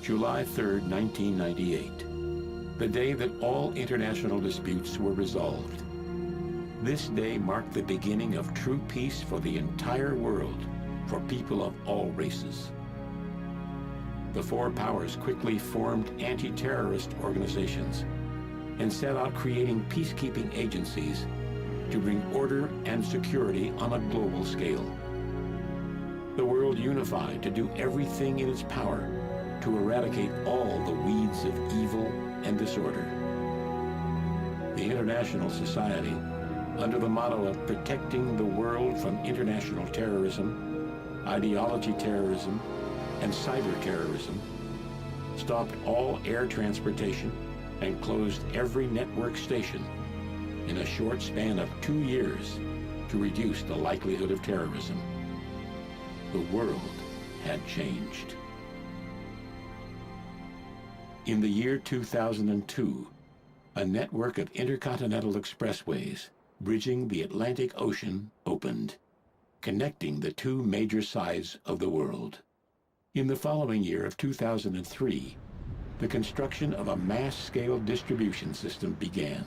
July 3, 1998, the day that all international disputes were resolved. This day marked the beginning of true peace for the entire world, for people of all races. The four powers quickly formed anti-terrorist organizations and set out creating peacekeeping agencies to bring order and security on a global scale. The world unified to do everything in its power to eradicate all the weeds of evil and disorder. The international society, under the motto of protecting the world from international terrorism, ideology terrorism, and cyber terrorism, stopped all air transportation and closed every network station in a short span of 2 years to reduce the likelihood of terrorism. The world had changed. In the year 2002, a network of intercontinental expressways bridging the Atlantic Ocean opened, connecting the two major sides of the world. In the following year of 2003, the construction of a mass-scale distribution system began,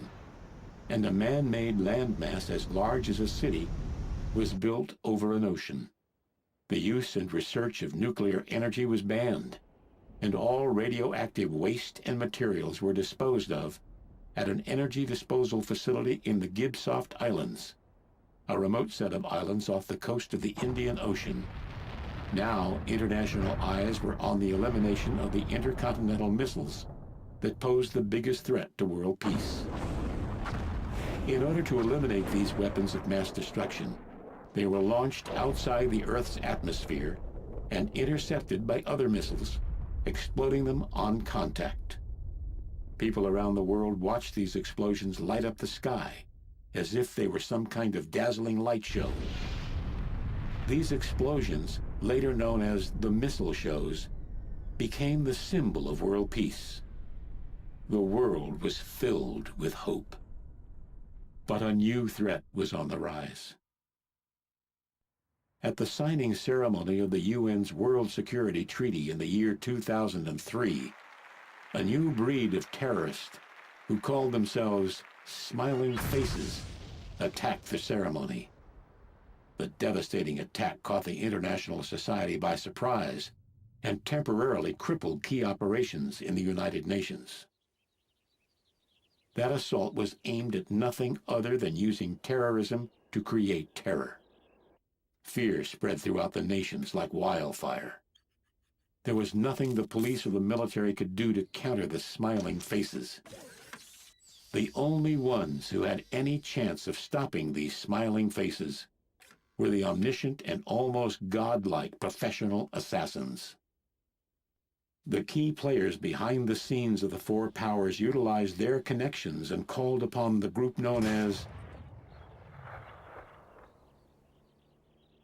and a man-made landmass as large as a city was built over an ocean. The use and research of nuclear energy was banned, and all radioactive waste and materials were disposed of at an energy disposal facility in the Gibsoft Islands, a remote set of islands off the coast of the Indian Ocean. Now, international eyes were on the elimination of the intercontinental missiles that posed the biggest threat to world peace. In order to eliminate these weapons of mass destruction, they were launched outside the Earth's atmosphere and intercepted by other missiles, exploding them on contact. People around the world watched these explosions light up the sky as if they were some kind of dazzling light show. These explosions, later known as the missile shows, became the symbol of world peace. The world was filled with hope. But a new threat was on the rise. At the signing ceremony of the UN's World Security Treaty in the year 2003, a new breed of terrorists who called themselves Smiling Faces attacked the ceremony. The devastating attack caught the international society by surprise and temporarily crippled key operations in the United Nations. That assault was aimed at nothing other than using terrorism to create terror. Fear spread throughout the nations like wildfire. There was nothing the police or the military could do to counter the Smiling Faces. The only ones who had any chance of stopping these Smiling Faces were the omniscient and almost godlike professional assassins. The key players behind the scenes of the four powers utilized their connections and called upon the group known as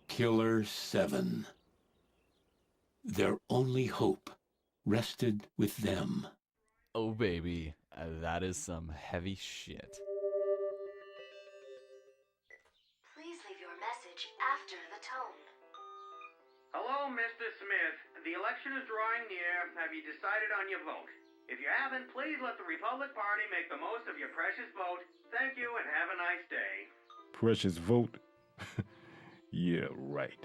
Killer8. Their only hope rested with them. Oh baby, that is some heavy shit. Please leave your message after the tone. Hello, Mr. Smith. The election is drawing near. Have you decided on your vote? If you haven't, please let the Republic Party make the most of your precious vote. Thank you and have a nice day. Precious vote? Yeah, right.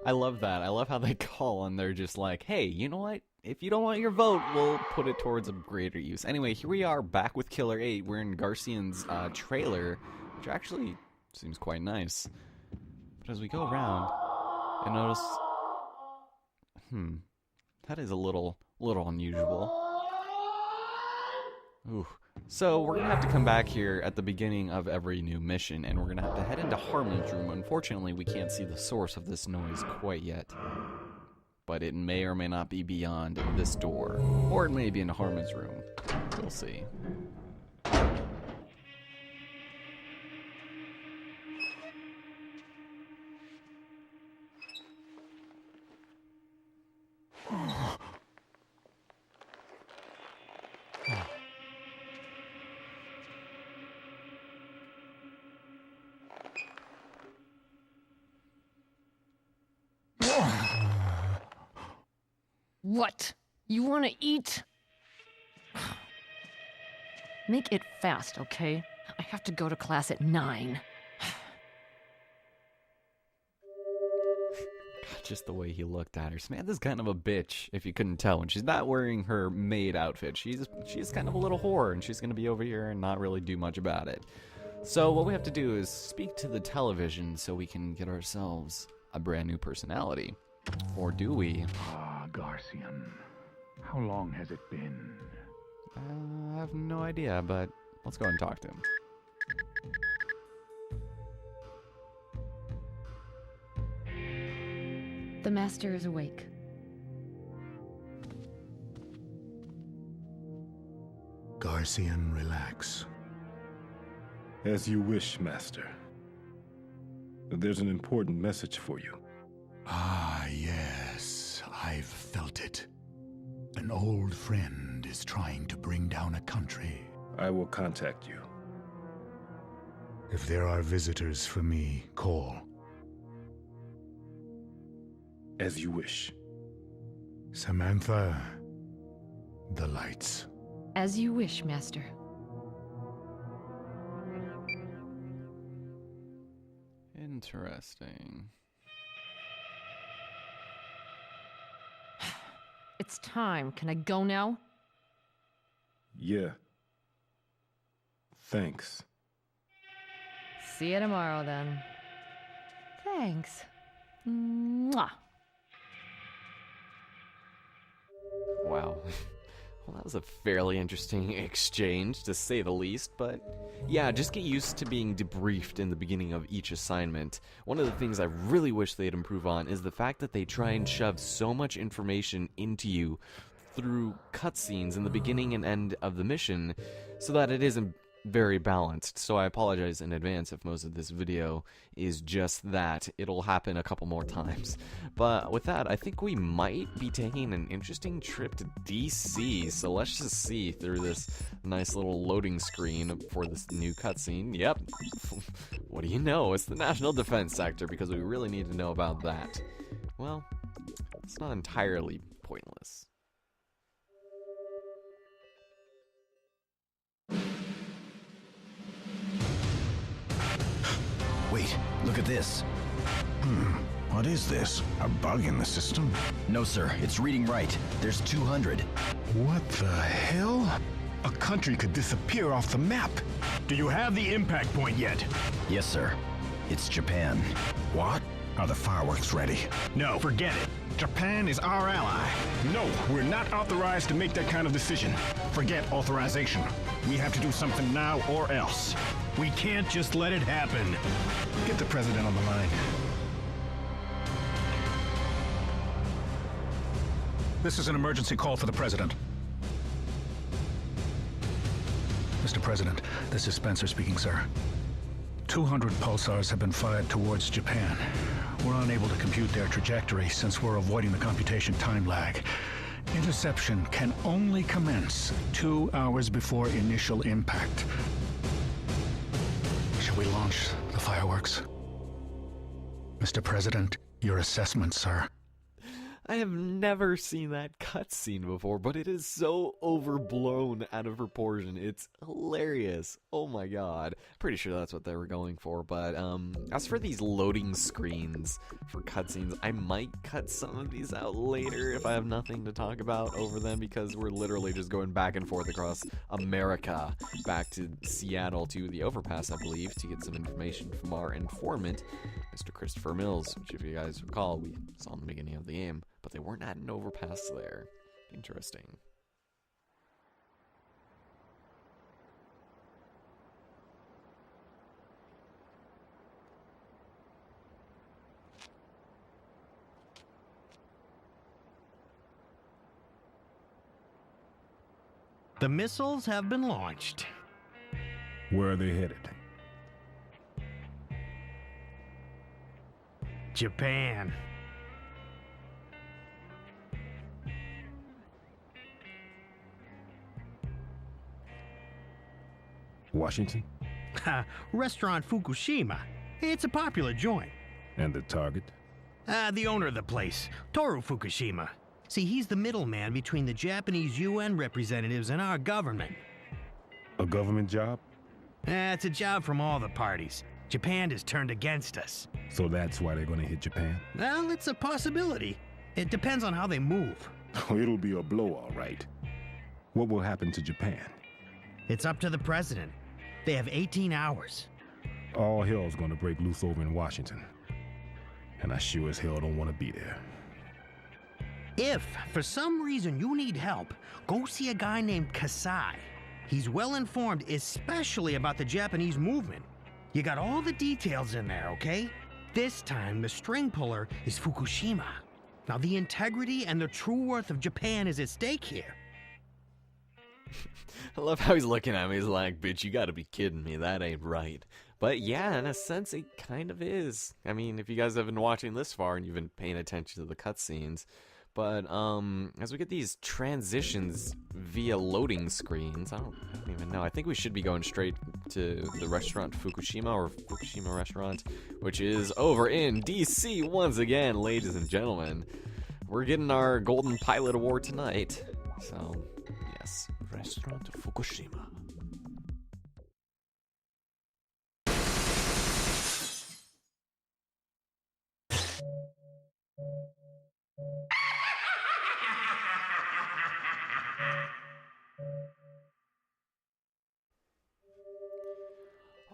I love that. I love how they call and they're just like, hey, you know what? If you don't want your vote, we'll put it towards a greater use. Anyway, here we are back with Killer8. We're in Garcian's trailer, which actually seems quite nice. But as we go around, I notice... that is a little unusual. Ooh. So we're going to have to come back here at the beginning of every new mission, and we're going to have to head into Harmon's room. Unfortunately, we can't see the source of this noise quite yet. But it may or may not be beyond this door. Or it may be in Harmon's room. We'll see. What? You want to eat? Make it fast, okay? I have to go to class at 9. Just the way he looked at her. Samantha's kind of a bitch, if you couldn't tell. When she's not wearing her maid outfit, she's kind of a little whore, and she's going to be over here and not really do much about it. So what we have to do is speak to the television so we can get ourselves a brand new personality. Or do we? Ah, Garcian. How long has it been? I have no idea, but let's go and talk to him. The master is awake. Garcian, relax. As you wish, Master. There's an important message for you. Ah, yes, I've felt it. An old friend is trying to bring down a country. I will contact you. If there are visitors for me, call. As you wish. Samantha, the lights. As you wish, master. Interesting. It's time. Can I go now? Yeah. Thanks. See you tomorrow, then. Thanks. Mwah. Wow. Well, that was a fairly interesting exchange, to say the least, but yeah, just get used to being debriefed in the beginning of each assignment. One of the things I really wish they'd improve on is the fact that they try and shove so much information into you through cutscenes in the beginning and end of the mission so that it isn't very balanced. So I apologize in advance if most of this video is just that. It'll happen a couple more times. But with that, I think we might be taking an interesting trip to DC. So let's just see through this nice little loading screen for this new cutscene. Yep. What do you know? It's the National Defense Sector, because we really need to know about that. Well, it's not entirely pointless. Wait, look at this. What is this? A bug in the system? No, sir, it's reading right. There's 200. What the hell? A country could disappear off the map. Do you have the impact point yet? Yes, sir. It's Japan. What? Are the fireworks ready? No, forget it. Japan is our ally. No, we're not authorized to make that kind of decision. Forget authorization. We have to do something now or else. We can't just let it happen. Get the president on the line. This is an emergency call for the president. Mr. President, this is Spencer speaking, sir. 200 pulsars have been fired towards Japan. We're unable to compute their trajectory since we're avoiding the computation time lag. Interception can only commence 2 hours before initial impact. Shall we launch the fireworks? Mr. President, your assessment, sir. I have never seen that cutscene before, but it is so overblown out of proportion. It's hilarious. Oh my god. Pretty sure that's what they were going for, but as for these loading screens for cutscenes, I might cut some of these out later if I have nothing to talk about over them, because we're literally just going back and forth across America, back to Seattle to the overpass, I believe, to get some information from our informant, Mr. Christopher Mills, which, if you guys recall, we saw in the beginning of the game. But they weren't at an overpass there. Interesting. The missiles have been launched. Where are they headed? Japan. Washington? Restaurant Fukushima. It's a popular joint. And the target? The owner of the place, Toru Fukushima. See, he's the middleman between the Japanese UN representatives and our government. A government job? It's a job from all the parties. Japan has turned against us. So that's why they're gonna hit Japan? Well, it's a possibility. It depends on how they move. It'll be a blow, all right. What will happen to Japan? It's up to the president. They have 18 hours. All hell's gonna break loose over in Washington. And I sure as hell don't want to be there. If, for some reason, you need help, go see a guy named Kasai. He's well informed, especially about the Japanese movement. You got all the details in there, okay? This time, the string puller is Fukushima. Now, the integrity and the true worth of Japan is at stake here. I love how he's looking at me. He's like, bitch, you gotta be kidding me. That ain't right. But yeah, in a sense, it kind of is. I mean, if you guys have been watching this far and you've been paying attention to the cutscenes. But as we get these transitions via loading screens, I don't even know. I think we should be going straight to the restaurant Fukushima, or Fukushima restaurant, which is over in DC once again, ladies and gentlemen. We're getting our Golden Pilot Award tonight. So, yes, Restaurant Fukushima.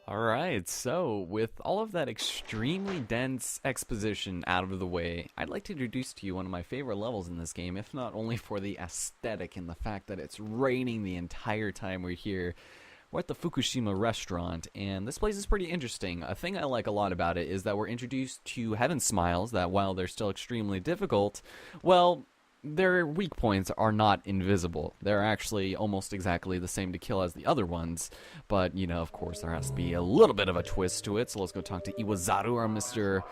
Alright, so with all of that extremely dense exposition out of the way, I'd like to introduce to you one of my favorite levels in this game, if not only for the aesthetic and the fact that it's raining the entire time we're here. We're at the Fukushima restaurant, and this place is pretty interesting. A thing I like a lot about it is that we're introduced to Heaven Smiles, that while they're still extremely difficult, well, their weak points are not invisible. They're actually almost exactly the same to kill as the other ones. But, you know, of course, there has to be a little bit of a twist to it. So let's go talk to Iwazaru, our Mr.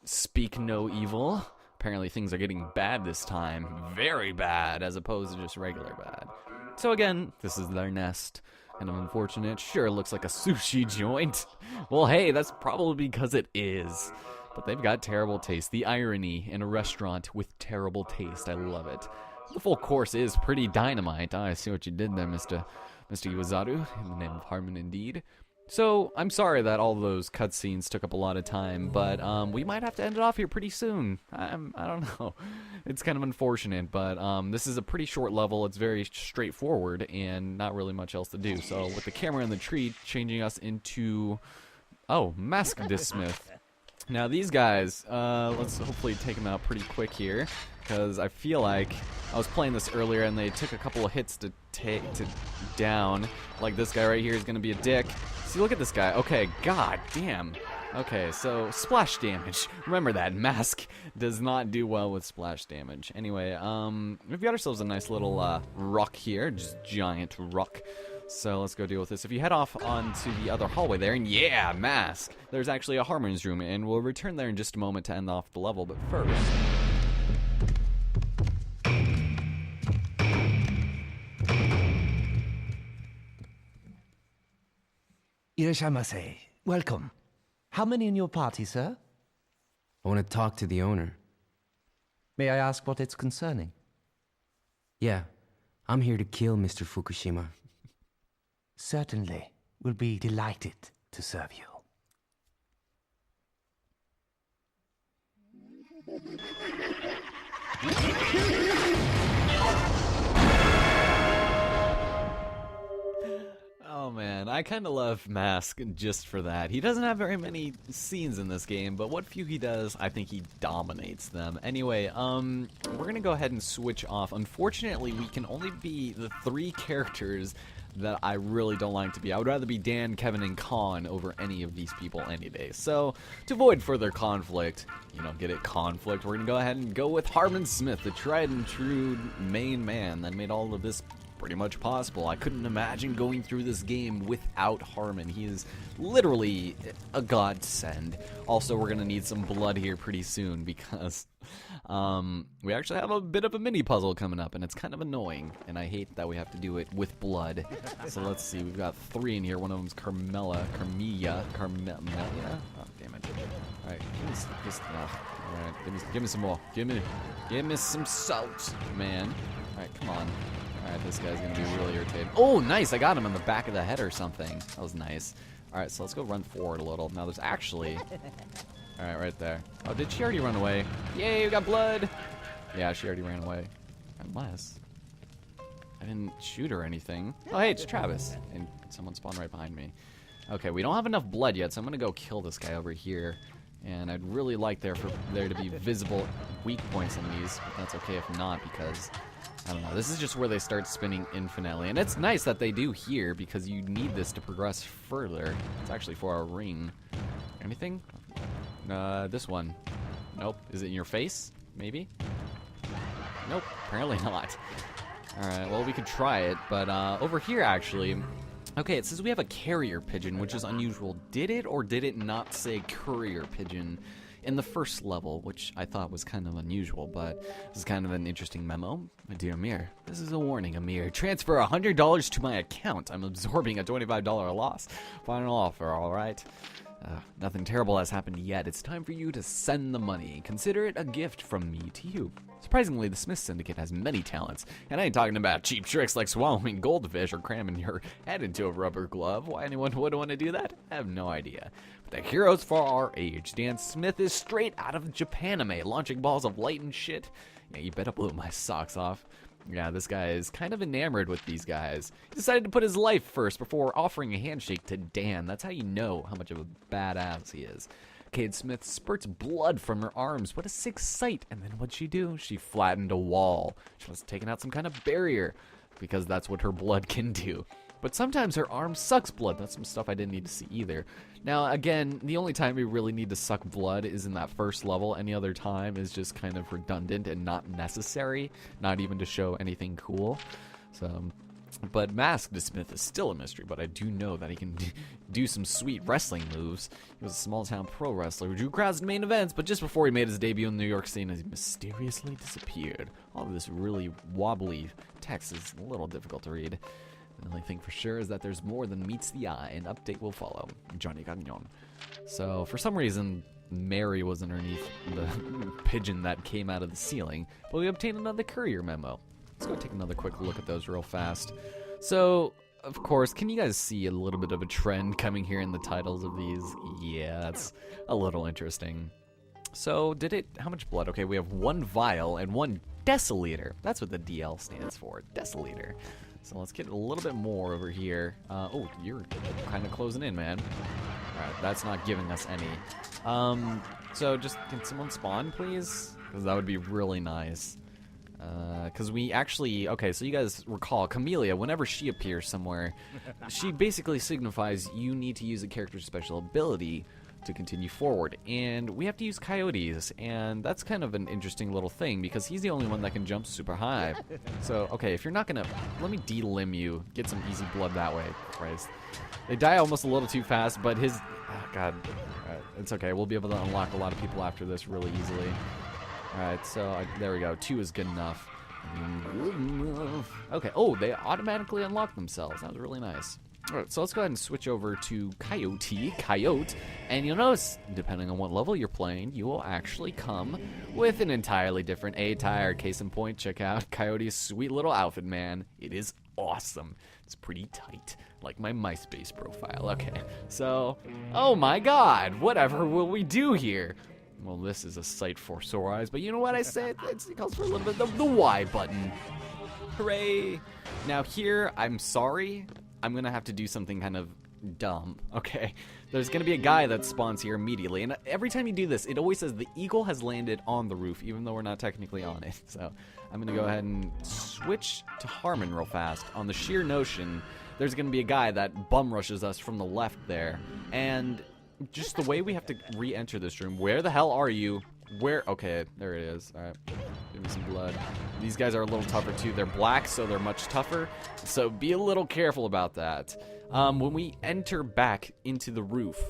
Speak No Evil. Apparently things are getting bad this time. Very bad, as opposed to just regular bad. So again, this is their nest. Kind of unfortunate. Sure, it looks like a sushi joint. Well, hey, that's probably because it is. But they've got terrible taste. The irony in a restaurant with terrible taste. I love it. The full course is pretty dynamite. I see what you did there, Mr. Iwazaru, in the name of Harmon indeed. So, I'm sorry that all those cutscenes took up a lot of time, but we might have to end it off here pretty soon. I don't know. It's kind of unfortunate, but this is a pretty short level. It's very straightforward and not really much else to do. So, with the camera in the tree changing us into... Oh, Mask Smith. Now these guys, let's hopefully take them out pretty quick here, because I feel like I was playing this earlier and they took a couple of hits to down. Like this guy right here is going to be a dick. See, look at this guy. Okay, god damn. Okay, so splash damage. Remember that, Mask does not do well with splash damage. Anyway, we've got ourselves a nice little rock here, just giant rock. So let's go deal with this. If you head off onto the other hallway there, and yeah, Mask, there's actually a Harmon's room, and we'll return there in just a moment to end off the level, but first... Irashaimase. Welcome. How many in your party, sir? I want to talk to the owner. May I ask what it's concerning? Yeah, I'm here to kill Mr. Fukushima. Certainly. We'll be delighted to serve you. Oh man, I kind of love Mask just for that. He doesn't have very many scenes in this game, but what few he does, I think he dominates them. Anyway, we're gonna go ahead and switch off. Unfortunately, we can only be the 3 characters that I really don't like to be. I would rather be Dan, Kevin, and Khan over any of these people any day. So, to avoid further conflict, you know, get it, conflict, we're gonna go ahead and go with Harmon Smith, the tried and true main man that made all of this pretty much possible. I couldn't imagine going through this game without Harmon. He is literally a godsend. Also, we're going to need some blood here pretty soon because we actually have a bit of a mini puzzle coming up, and it's kind of annoying, and I hate that we have to do it with blood. So let's see, we've got 3 in here. One of them's Carmilla. Oh, damn it. Alright, give me some more. Give me some salt, man. Alright, come on. Alright, this guy's gonna be really irritated. Oh, nice! I got him in the back of the head or something. That was nice. Alright, so let's go run forward a little. Now there's actually... Alright, right there. Oh, did she already run away? Yay, we got blood! Yeah, she already ran away. Unless... I didn't shoot her or anything. Oh, hey, it's Travis. And someone spawned right behind me. Okay, we don't have enough blood yet, so I'm gonna go kill this guy over here. And I'd really like there to be visible weak points in these, but that's okay if not, because, I don't know, this is just where they start spinning infinitely. And it's nice that they do here, because you need this to progress further. It's actually for our ring. Anything? This one. Nope. Is it in your face? Maybe? Nope. Apparently not. Alright, well, we could try it, but over here, actually... Okay, it says we have a carrier pigeon, which is unusual. Did it or did it not say courier pigeon in the first level, which I thought was kind of unusual, but this is kind of an interesting memo. My dear Amir, this is a warning, Amir. Transfer $100 to my account. I'm absorbing a $25 loss. Final offer, all right? Nothing terrible has happened yet. It's time for you to send the money. Consider it a gift from me to you. Surprisingly, the Smith Syndicate has many talents, and I ain't talking about cheap tricks like swallowing goldfish or cramming your head into a rubber glove. Why anyone would want to do that? I have no idea. But they're heroes for our age. Dan Smith is straight out of Japanime, launching balls of light and shit. Yeah, you better blow my socks off. Yeah, this guy is kind of enamored with these guys. He decided to put his life first before offering a handshake to Dan. That's how you know how much of a badass he is. Cade Smith spurts blood from her arms. What a sick sight. And then what'd she do? She flattened a wall. She was taking out some kind of barrier, because that's what her blood can do. But sometimes her arm sucks blood. That's some stuff I didn't need to see either. Now, again, the only time we really need to suck blood is in that first level. Any other time is just kind of redundant and not necessary, not even to show anything cool. So, but Masked Smith is still a mystery, but I do know that he can do some sweet wrestling moves. He was a small-town pro wrestler who drew crowds in main events, but just before he made his debut in the New York scene, he mysteriously disappeared. All of this really wobbly text is a little difficult to read. The only thing for sure is that there's more than meets the eye. An update will follow. Johnny Gagnon. So, for some reason, Mary was underneath the pigeon that came out of the ceiling, but we obtained another courier memo. Let's go take another quick look at those real fast. So, of course, can you guys see a little bit of a trend coming here in the titles of these? Yeah, that's a little interesting. So, how much blood? Okay, we have 1 vial and 1 deciliter. That's what the DL stands for, deciliter. So let's get a little bit more over here. Oh, you're kind of closing in, man. Alright, that's not giving us any. So just, can someone spawn, please? Because that would be really nice. Because we actually, okay, so you guys recall, Camellia, whenever she appears somewhere, she basically signifies you need to use a character's special ability to continue forward, and we have to use Coyotes, and that's kind of an interesting little thing because he's the only one that can jump super high. So, okay, if you're not gonna, let me delimb you, get some easy blood that way. Christ, they die almost a little too fast, but his, oh god, it's okay. We'll be able to unlock a lot of people after this really easily. All right, so there we go. 2 is good enough. Okay. Oh, they automatically unlock themselves. That was really nice. Alright, so let's go ahead and switch over to Coyote, and you'll notice, depending on what level you're playing, you will actually come with an entirely different attire. Case in point, check out Coyote's sweet little outfit, man. It is awesome. It's pretty tight, like my MySpace profile. Okay, so, oh my god, whatever will we do here? Well, this is a sight for sore eyes, but you know what I say? It calls for a little bit of the Y button. Hooray! Now here, I'm sorry, I'm gonna have to do something kind of dumb, okay? There's gonna be a guy that spawns here immediately, and every time you do this, it always says the eagle has landed on the roof, even though we're not technically on it. So I'm gonna go ahead and switch to Harmon real fast. On the sheer notion, there's gonna be a guy that bum rushes us from the left there, and just the way we have to re-enter this room. Where the hell are you? Where? Okay, there it is. All right. Give me some blood. These guys are a little tougher too. They're black, so they're much tougher. So be a little careful about that. When we enter back into the roof,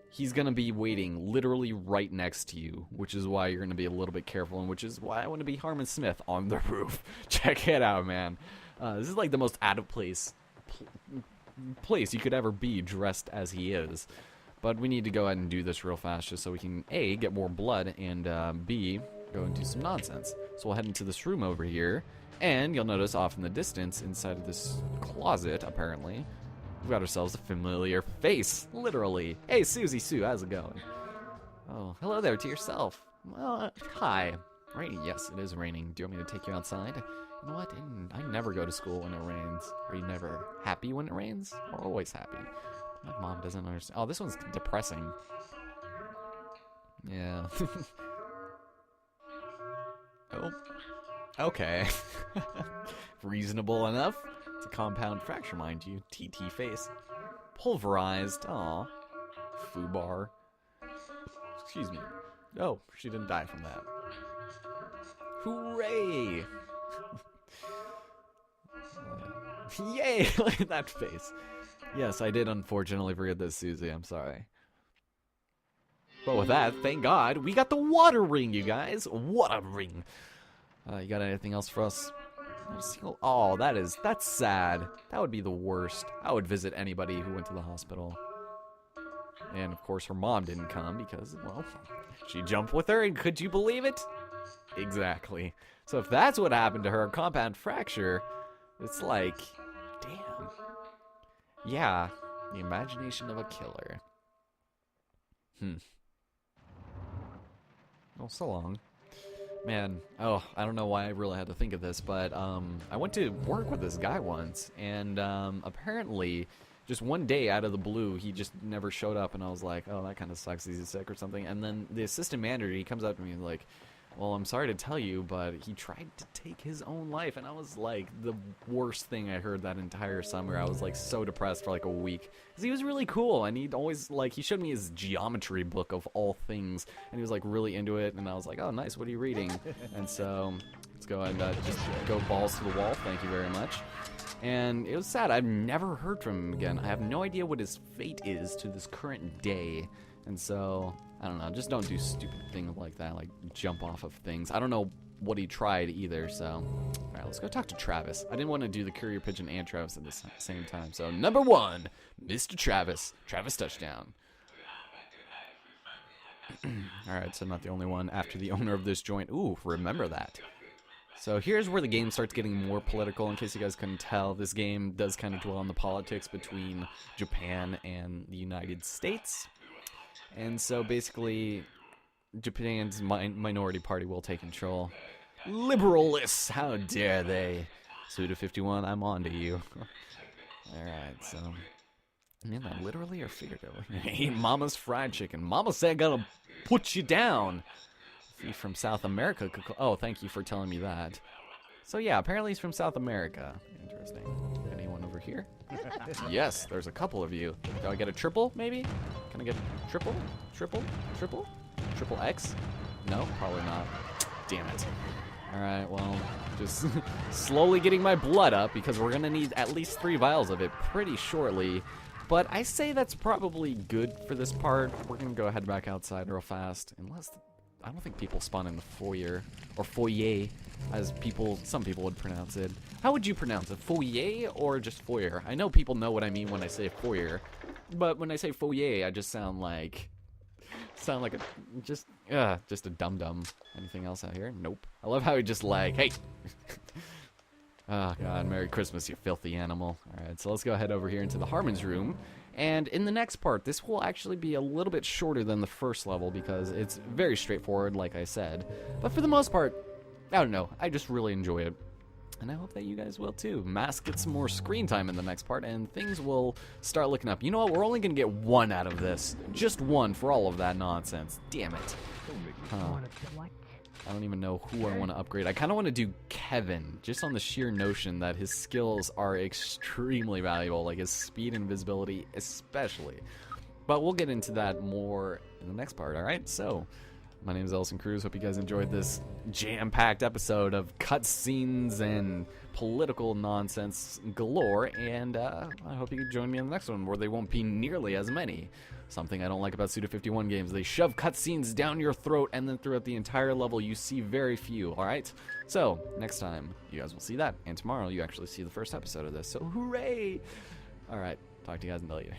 he's going to be waiting literally right next to you, which is why you're going to be a little bit careful, and which is why I want to be Harmon Smith on the roof. Check it out, man. This is like the most out of place you could ever be dressed as he is. But we need to go ahead and do this real fast just so we can, A, get more blood, and B, go and do some nonsense. So we'll head into this room over here, and you'll notice off in the distance, inside of this closet, apparently, we've got ourselves a familiar face, literally. Hey, Susie Sue, how's it going? Oh, hello there to yourself. Well, hi. Rainy, yes, it is raining. Do you want me to take you outside? You know what? I never go to school when it rains. Are you never happy when it rains? Or always happy? My mom doesn't understand. Oh, this one's depressing. Yeah. Oh. Okay. Reasonable enough. It's a compound fracture, mind you. TT face. Pulverized. Aw. Foobar. Excuse me. Oh, she didn't die from that. Hooray! Yay! Look at that face. Yes, I did unfortunately forget this, Susie. I'm sorry. But with that, thank God, we got the water ring, you guys. Water ring. You got anything else for us? Oh, that's sad. That would be the worst. I would visit anybody who went to the hospital. And of course, her mom didn't come because, well, she jumped with her, and could you believe it? Exactly. So if that's what happened to her, a compound fracture, it's like, damn. Yeah, the imagination of a killer. Well, so long. Man, oh, I don't know why I really had to think of this, but I went to work with this guy once, and apparently, just one day out of the blue, he just never showed up, and I was like, oh, that kind of sucks, he's sick or something. And then the assistant manager, he comes up to me and like, well, I'm sorry to tell you, but he tried to take his own life, and I was like, the worst thing I heard that entire summer. I was like so depressed for like a week, because he was really cool, and he'd always like, he showed me his geometry book of all things, and he was like really into it, and I was like, oh nice, what are you reading? And so let's go and just go balls to the wall, thank you very much. And it was sad. I've never heard from him again. I have no idea what his fate is to this current day, and so I don't know, just don't do stupid things like that, like jump off of things. I don't know what he tried either, so. Alright, let's go talk to Travis. I didn't want to do the courier pigeon and Travis at the same time. So, number 1, Mr. Travis. Travis touchdown. Alright, so not the only one after the owner of this joint. Ooh, remember that. So here's where the game starts getting more political. In case you guys couldn't tell, this game does kind of dwell on the politics between Japan and the United States. And so basically, Japan's minority party will take control. Liberalists, how dare they? SUDA51, I'm on to you. Alright, so. Man, I literally or figuratively. Hey, Mama's fried chicken. Mama said I gotta put you down. He's from South America. Oh, thank you for telling me that. So yeah, apparently he's from South America. Interesting. Anyone over here? Yes, there's a couple of you. Do I get a triple, maybe? Can I get triple? Triple? Triple? Triple X? No, probably not. Damn it. Alright, well, just slowly getting my blood up because we're gonna need at least 3 vials of it pretty shortly. But I say that's probably good for this part. We're gonna go ahead back outside real fast. Unless, I don't think people spawn in the foyer, or foyer, as some people would pronounce it. How would you pronounce it? Foyer or just foyer? I know people know what I mean when I say foyer, but when I say foyer, I just sound like just a dum-dum. Anything else out here? Nope. I love how he just like, hey. Oh god, Merry Christmas, you filthy animal. Alright, so let's go ahead over here into the Harmon's room. And in the next part, this will actually be a little bit shorter than the first level because it's very straightforward, like I said. But for the most part, I don't know, I just really enjoy it. And I hope that you guys will too. Mask gets some more screen time in the next part, and things will start looking up. You know what? We're only going to get 1 out of this. Just 1 for all of that nonsense. Damn it. I don't even know who I want to upgrade. I kind of want to do Kevin, just on the sheer notion that his skills are extremely valuable, like his speed and visibility especially. But we'll get into that more in the next part, alright? So, My name is Ellison Cruz. Hope you guys enjoyed this jam-packed episode of cutscenes and political nonsense galore, and I hope you can join me in the next one, where they won't be nearly as many. Something I don't like about SUDA51 games, they shove cutscenes down your throat, and then throughout the entire level you see very few, alright? So, next time, you guys will see that, and tomorrow you actually see the first episode of this, so hooray! Alright, talk to you guys later.